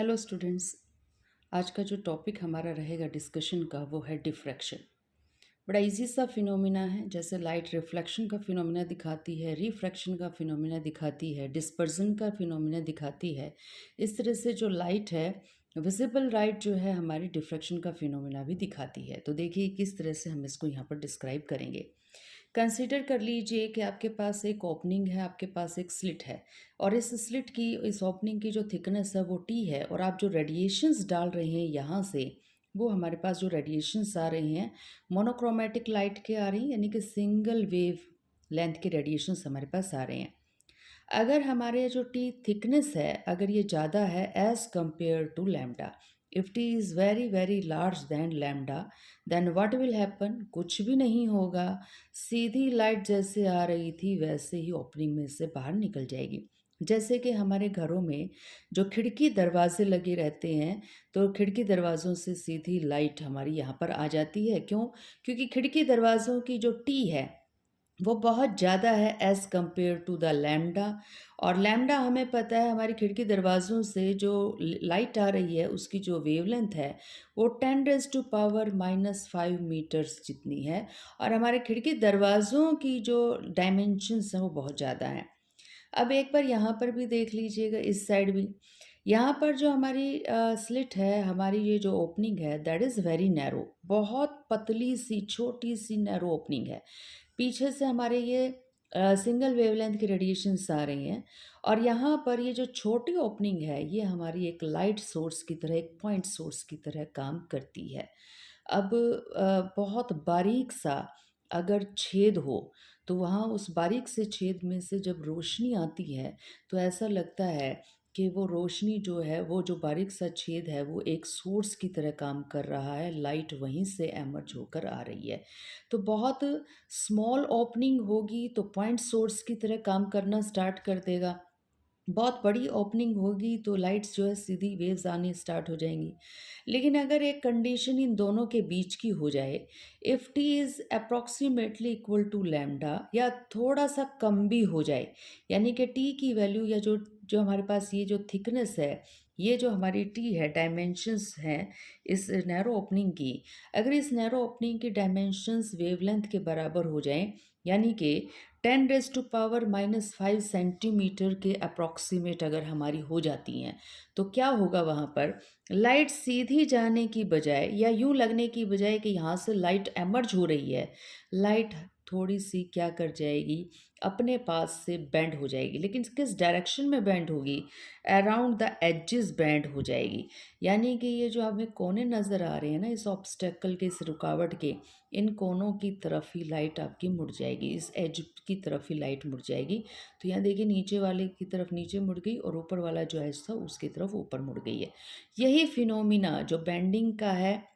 Hello students. आज का जो टॉपिक हमारा रहेगा डिस्कशन का वो है डिफ्रैक्शन। बड़ा इजी सा फिनोमिना है। जैसे लाइट रिफ्लेक्शन का फिनोमिना दिखाती है, रिफ्रैक्शन का फिनोमिना दिखाती है, डिस्पर्जन का फिनोमिना दिखाती है। इस तरह से जो लाइट है, विजिबल लाइट जो है हमारी डिफ्रैक्शन का फिनोमिना भी दिखाती है। तो देखिए किस तरह से हम इसको यहाँ पर डिस्क्राइब करेंगे। कंसीडर कर लीजिए कि आपके पास एक ओपनिंग है, आपके पास एक स्लिट है, और इस स्लिट की, इस ओपनिंग की जो थिकनेस है वो टी है, और आप जो रेडिएशंस डाल रहे हैं यहाँ से, वो हमारे पास जो रेडिएशंस आ रहे हैं मोनोक्रोमेटिक लाइट के आ रही हैं, यानी कि सिंगल वेव लेंथ के रेडिएशंस हमारे पास आ रहे हैं। अगर हमारे जो टी थिकनेस है, अगर ये ज़्यादा है as compare to lambda, if T is very very large than lambda, then what will happen, कुछ भी नहीं होगा। सीधी लाइट जैसे आ रही थी वैसे ही ओपनिंग में से बाहर निकल जाएगी। जैसे कि हमारे घरों में जो खिड़की दरवाजे लगे रहते हैं, तो खिड़की दरवाज़ों से सीधी लाइट हमारी यहाँ पर आ जाती है। क्यों? क्योंकि खिड़की दरवाज़ों की जो टी है वो बहुत ज़्यादा है as compare to the lambda. और लैम्डा हमें पता है हमारी खिड़की दरवाज़ों से जो लाइट आ रही है उसकी जो वेवलेंथ है वो 10⁻⁻5 मीटर्स जितनी है। और हमारे खिड़की दरवाज़ों की जो डायमेंशंस हैं वो बहुत ज़्यादा हैं। अब एक बार यहाँ पर भी देख लीजिएगा, इस साइड भी। यहाँ पर जो हमारी स्लिट है, हमारी ये जो ओपनिंग है दैट इज़ वेरी नैरो, बहुत पतली सी छोटी सी नैरो ओपनिंग है। पीछे से हमारे ये सिंगल वेवलेंथ की रेडिएशंस आ रही हैं, और यहाँ पर ये जो छोटी ओपनिंग है ये हमारी एक लाइट सोर्स की तरह, एक पॉइंट सोर्स की तरह काम करती है। अब बहुत बारीक सा अगर छेद हो, तो वहाँ उस बारीक से छेद में से जब रोशनी आती है तो ऐसा लगता है कि वो रोशनी जो है, वो जो बारीक सा छेद है वो एक सोर्स की तरह काम कर रहा है, लाइट वहीं से एमर्ज होकर आ रही है। तो बहुत स्मॉल ओपनिंग होगी तो पॉइंट सोर्स की तरह काम करना स्टार्ट कर देगा। बहुत बड़ी ओपनिंग होगी तो लाइट्स जो है सीधी वेव्स आनी स्टार्ट हो जाएंगी। लेकिन अगर एक कंडीशन इन दोनों के बीच की हो जाए, if T is approximately equal to lambda, या थोड़ा सा कम भी हो जाए, यानी कि टी की वैल्यू, या जो जो हमारे पास ये जो थिकनेस है, ये जो हमारी टी है, डायमेंशंस हैं इस नैरो ओपनिंग की, अगर इस नैरो ओपनिंग की डायमेंशंस वेवलेंथ के बराबर हो जाएं, यानी कि 10⁻⁻5 सेंटीमीटर के अप्रॉक्सीमेट अगर हमारी हो जाती हैं, तो क्या होगा वहाँ पर, लाइट सीधी जाने की बजाय, या यूं लगने की बजाय कि यहाँ से लाइट एमर्ज हो रही है, लाइट थोड़ी सी क्या कर जाएगी, अपने पास से बेंड हो जाएगी। लेकिन किस डायरेक्शन में बेंड होगी? अराउंड द एजेस बेंड हो जाएगी। यानी कि ये जो हमें कोने नज़र आ रहे हैं ना इस ऑब्स्टेकल के, इस रुकावट के, इन कोनों की तरफ ही लाइट आपकी मुड़ जाएगी, इस एज की तरफ ही लाइट मुड़ जाएगी। तो यहाँ देखिए नीचे वाले की तरफ नीचे मुड़ गई, और ऊपर वाला जो एज था उसकी तरफ ऊपर मुड़ गई है। यही फिनोमिना जो बेंडिंग का है,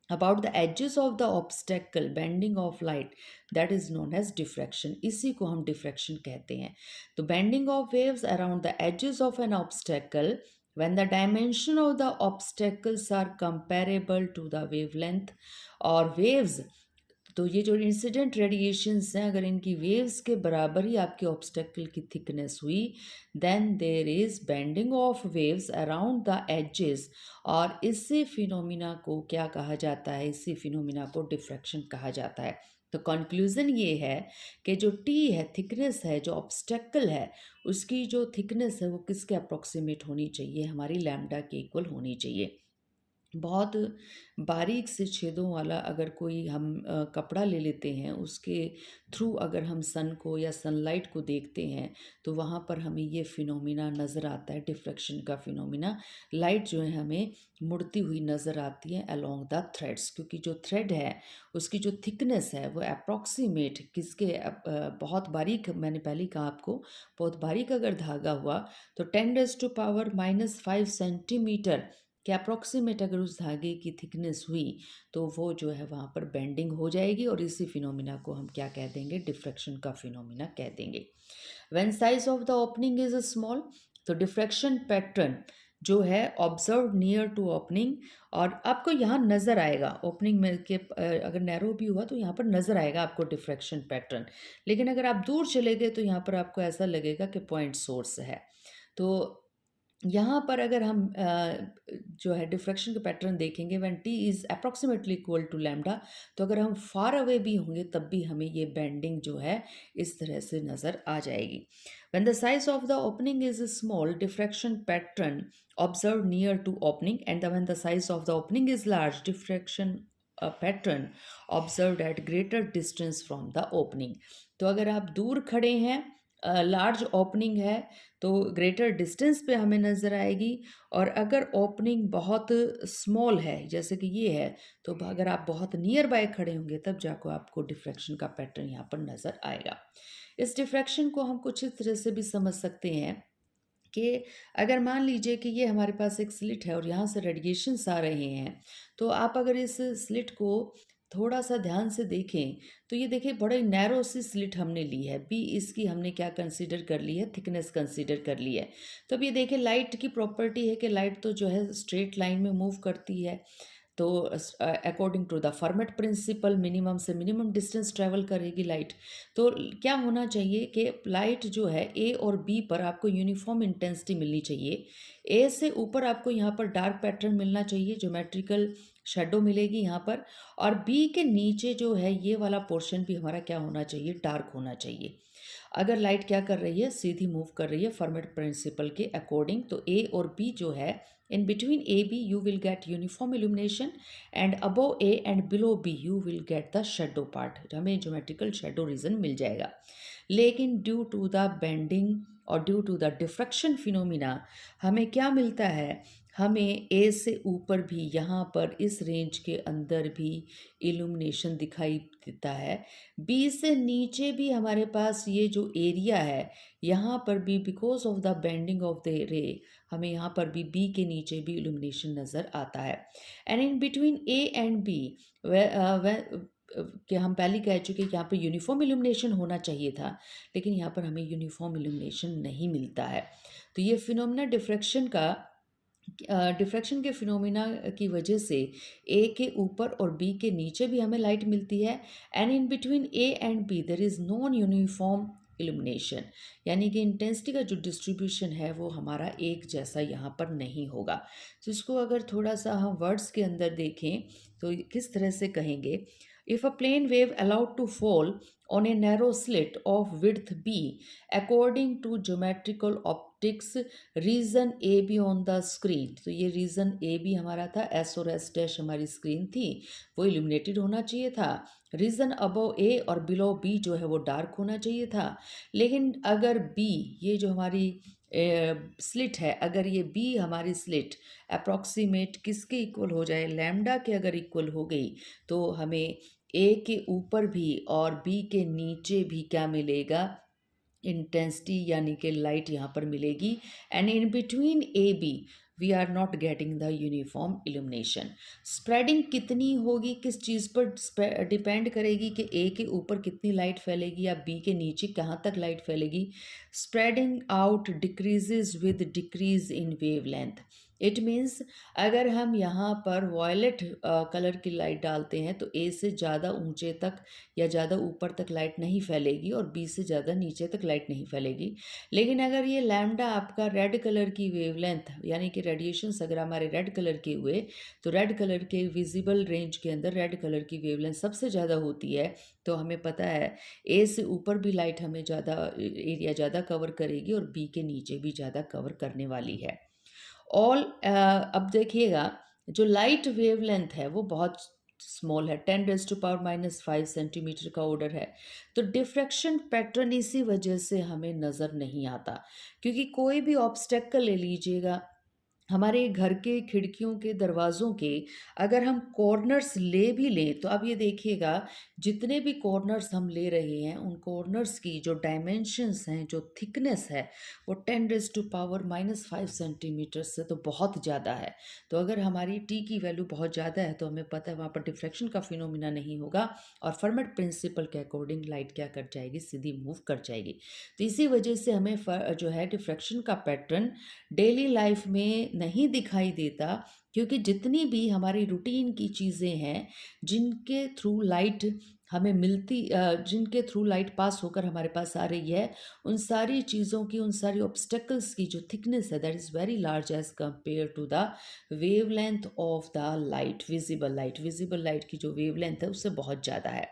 about the edges of the obstacle, bending of light, that is known as diffraction। इसी को हम diffraction कहते हैं। तो bending of waves around the edges of an obstacle when the dimension of the obstacles are comparable to the wavelength, और waves, तो ये जो इंसिडेंट रेडिएशंस हैं अगर इनकी वेव्स के बराबर ही आपके ऑब्स्टेकल की थिकनेस हुई, then there is bending of waves around the edges. और इसी फिनोमिना को क्या कहा जाता है? इसी फिनोमिना को डिफ्रैक्शन कहा जाता है। तो कंक्लूज़न ये है कि जो टी है, थिकनेस है, जो ऑब्स्टेकल है, उसकी जो थिकनेस है वो किसके अप्रोक्सीमेट होनी चाहिए? हमारी लैम्डा के इक्वल होनी चाहिए। बहुत बारीक से छेदों वाला अगर कोई हम कपड़ा ले लेते हैं, उसके थ्रू अगर हम सन को या सनलाइट को देखते हैं, तो वहाँ पर हमें ये फिनोमिना नज़र आता है, डिफ्रैक्शन का फिनोमिना। लाइट जो है हमें मुड़ती हुई नज़र आती है अलोंग द थ्रेड्स, क्योंकि जो थ्रेड है उसकी जो थिकनेस है वो अप्रॉक्सीमेट किसके बहुत बारीक, मैंने पहले ही कहा आपको, बहुत बारीक अगर धागा हुआ तो 10⁻⁻5 सेंटीमीटर कि अप्रॉक्सीमेट अगर उस धागे की थिकनेस हुई तो वो जो है वहाँ पर बेंडिंग हो जाएगी, और इसी फिनोमिना को हम क्या कह देंगे? डिफ्रैक्शन का फिनोमिना कह देंगे। When size of the opening is small, तो डिफ्रैक्शन पैटर्न जो है ऑब्जर्व नियर टू ओपनिंग, और आपको यहाँ नज़र आएगा ओपनिंग में के अगर नैरो भी हुआ तो यहाँ पर नज़र आएगा आपको डिफ्रैक्शन पैटर्न। लेकिन अगर आप दूर चले गए तो यहाँ पर आपको ऐसा लगेगा कि पॉइंट सोर्स है। तो यहाँ पर अगर हम जो है डिफ्रैक्शन का पैटर्न देखेंगे when T is approximately equal to lambda, तो अगर हम फार अवे भी होंगे तब भी हमें ये बेंडिंग जो है इस तरह से नज़र आ जाएगी। When the size of the opening is small, diffraction pattern observe near to opening, and when the size of the opening is large, diffraction pattern observed at greater distance from the opening. तो अगर आप दूर खड़े हैं, large opening है, तो greater distance पे हमें नज़र आएगी। और अगर ओपनिंग बहुत स्मॉल है जैसे कि ये है, तो अगर आप बहुत नियर बाय खड़े होंगे तब जाकर आपको डिफ्रैक्शन का पैटर्न यहाँ पर नज़र आएगा। इस डिफ्रैक्शन को हम कुछ इस तरह से भी समझ सकते हैं कि अगर मान लीजिए कि ये हमारे पास एक स्लिट है और यहाँ से रेडिएशंस आ रहे हैं, तो आप अगर इस स्लिट को थोड़ा सा ध्यान से देखें तो ये देखिए बड़े नैरो सी स्लिट हमने ली है, बी इसकी हमने क्या कंसीडर कर ली है, थिकनेस कंसीडर कर ली है। तो अब ये देखिए लाइट की प्रॉपर्टी है कि लाइट तो जो है स्ट्रेट लाइन में मूव करती है, तो according to the Fermat principle minimum से मिनिमम डिस्टेंस ट्रैवल करेगी लाइट। तो क्या होना चाहिए कि लाइट जो है ए और बी पर आपको यूनिफॉर्म इंटेंसिटी मिलनी चाहिए। ए से ऊपर आपको यहाँ पर डार्क पैटर्न मिलना चाहिए, ज्योमेट्रिकल शेडो मिलेगी यहाँ पर। और बी के नीचे जो है ये वाला पोर्शन भी हमारा क्या होना चाहिए, डार्क होना चाहिए। अगर लाइट क्या कर रही है, सीधी मूव कर रही है फर्मेट प्रिंसिपल के अकॉर्डिंग, तो ए और बी जो है, in between A B you will get uniform illumination, and above A and below B you will get the shadow part, हमें geometrical shadow region मिल जाएगा। लेकिन ड्यू टू द बेंडिंग और due to the diffraction phenomena हमें क्या मिलता है, हमें ए से ऊपर भी यहाँ पर इस रेंज के अंदर भी इल्यूमिनेशन दिखाई देता है। बी से नीचे भी हमारे पास ये जो एरिया है यहाँ पर भी because of the bending of the रे हमें यहाँ पर भी बी के नीचे भी इल्यूमिनेशन नज़र आता है। And in between A and B कि हम पहले कह चुके कि यहाँ पर यूनिफॉर्म इल्यूमिनेशन होना चाहिए था, लेकिन यहाँ पर हमें यूनिफॉर्म इल्यूमिनेशन नहीं मिलता है। तो ये फिनोमिना डिफ्रैक्शन के फिनोमिना की वजह से ए के ऊपर और बी के नीचे भी हमें लाइट मिलती है। And in between A and be there is non uniform illumination, यानी कि इंटेंसिटी का जो डिस्ट्रीब्यूशन है वो हमारा एक जैसा यहाँ पर नहीं होगा। तो इसको अगर थोड़ा सा हम वर्ड्स के अंदर देखें तो किस तरह से कहेंगे, if a plane wave allowed to fall on a narrow slit of width b according to geometrical optics region A B on the screen. तो ये रीजन ए बी हमारा था, एस और एस डैश हमारी स्क्रीन थी, वो illuminated होना चाहिए था। रीजन अबव ए और बिलो बी जो है वो डार्क होना चाहिए था। लेकिन अगर बी ये जो हमारी स्लिट है, अगर ये बी हमारी स्लिट अप्रॉक्सीमेट किसके इक्वल हो जाए, लैम्डा के अगर इक्वल हो गई, तो हमें ए के ऊपर भी और बी के नीचे भी क्या मिलेगा, इंटेंसिटी यानी कि लाइट यहाँ पर मिलेगी। And in between A B we are not getting the uniform illumination. Spreading कितनी होगी, किस चीज़ पर डिपेंड करेगी कि ए के ऊपर कितनी लाइट फैलेगी या बी के नीचे कहाँ तक लाइट फैलेगी। Spreading out decreases with decrease in wave length. It means अगर हम यहाँ पर वॉयलेट कलर की लाइट डालते हैं तो ए से ज़्यादा ऊंचे तक या ज़्यादा ऊपर तक लाइट नहीं फैलेगी और बी से ज़्यादा नीचे तक लाइट नहीं फैलेगी। लेकिन अगर ये लैम्डा आपका रेड कलर की वेवलेंथ यानी कि रेडिएशंस अगर हमारे रेड कलर के हुए, तो रेड कलर के विजिबल रेंज के अंदर रेड कलर की वेवलेंथ सबसे ज़्यादा होती है। तो हमें पता है ए से ऊपर भी लाइट हमें ज़्यादा एरिया ज़्यादा कवर करेगी और बी के नीचे भी ज़्यादा कवर करने वाली है। अब देखिएगा जो लाइट वेवलेंथ है वो बहुत स्मॉल है, 10⁻⁻5 सेंटीमीटर का ऑर्डर है। तो डिफ्रैक्शन पैटर्न इसी वजह से हमें नज़र नहीं आता, क्योंकि कोई भी ऑब्स्टेकल ले लीजिएगा, हमारे घर के खिड़कियों के दरवाज़ों के अगर हम कॉर्नर्स ले भी लें, तो अब ये देखिएगा जितने भी कॉर्नर्स हम ले रहे हैं उन कॉर्नर्स की जो डायमेंशंस हैं, जो थिकनेस है, वो 10⁻⁻5 सेंटीमीटर से तो बहुत ज़्यादा है। तो अगर हमारी टी की वैल्यू बहुत ज़्यादा है तो हमें पता है वहाँ पर डिफ्रैक्शन का फिनोमिना नहीं होगा और फर्मेट प्रिंसिपल के अकॉर्डिंग लाइट क्या कर जाएगी, सीधी मूव कर जाएगी। तो इसी वजह से हमें जो है डिफ्रैक्शन का पैटर्न डेली लाइफ में नहीं दिखाई देता, क्योंकि जितनी भी हमारी रूटीन की चीज़ें हैं जिनके थ्रू लाइट हमें जिनके थ्रू लाइट पास होकर हमारे पास आ रही है, उन सारी चीज़ों की, उन सारी ऑब्स्टेकल्स की जो थिकनेस है that is very large as compare to the wavelength of the light, visible light की जो वेवलेंथ है उससे बहुत ज़्यादा है।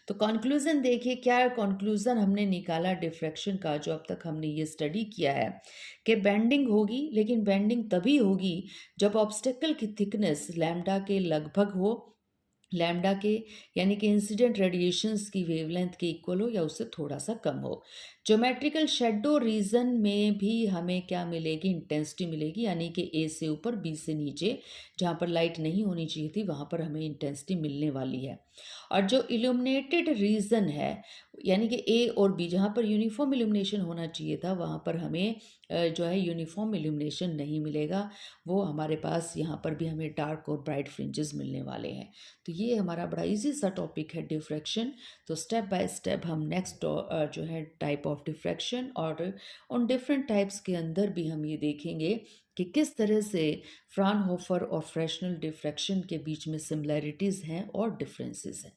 तो कंक्लूज़न देखिए, क्या कंक्लूज़न हमने निकाला डिफ्रैक्शन का, जो अब तक हमने ये स्टडी किया है कि बेंडिंग होगी, लेकिन बेंडिंग तभी होगी जब ऑब्स्टेकल की थिकनेस लैम्डा के लगभग हो, लैम्डा के यानी कि इंसिडेंट रेडिएशंस की वेवलेंथ के इक्वल हो या उससे थोड़ा सा कम हो। ज्योमेट्रिकल शेडो रीजन में भी हमें क्या मिलेगी, इंटेंसिटी मिलेगी, यानी कि ए से ऊपर बी से नीचे, जहाँ पर लाइट नहीं होनी चाहिए थी वहाँ पर हमें इंटेंसिटी मिलने वाली है। और जो इल्यूमिनेटेड रीजन है, यानी कि ए और बी, जहाँ पर यूनिफॉर्म इल्यूमिनेशन होना चाहिए था वहाँ पर हमें जो है यूनिफॉर्म इल्यूमिनेशन नहीं मिलेगा। वो हमारे पास यहाँ पर भी हमें डार्क और ब्राइट फ्रिंजेस मिलने वाले हैं। तो ये हमारा बड़ा इजी सा टॉपिक है डिफ्रैक्शन। तो स्टेप बाय स्टेप हम नेक्स्ट जो है टाइप ऑफ डिफ्रैक्शन और उन डिफरेंट टाइप्स के अंदर भी हम ये देखेंगे कि किस तरह से फ्राउनहोफर और फ्रेशनल डिफ्रैक्शन के बीच में सिमिलैरिटीज़ हैं और डिफरेंसेस हैं।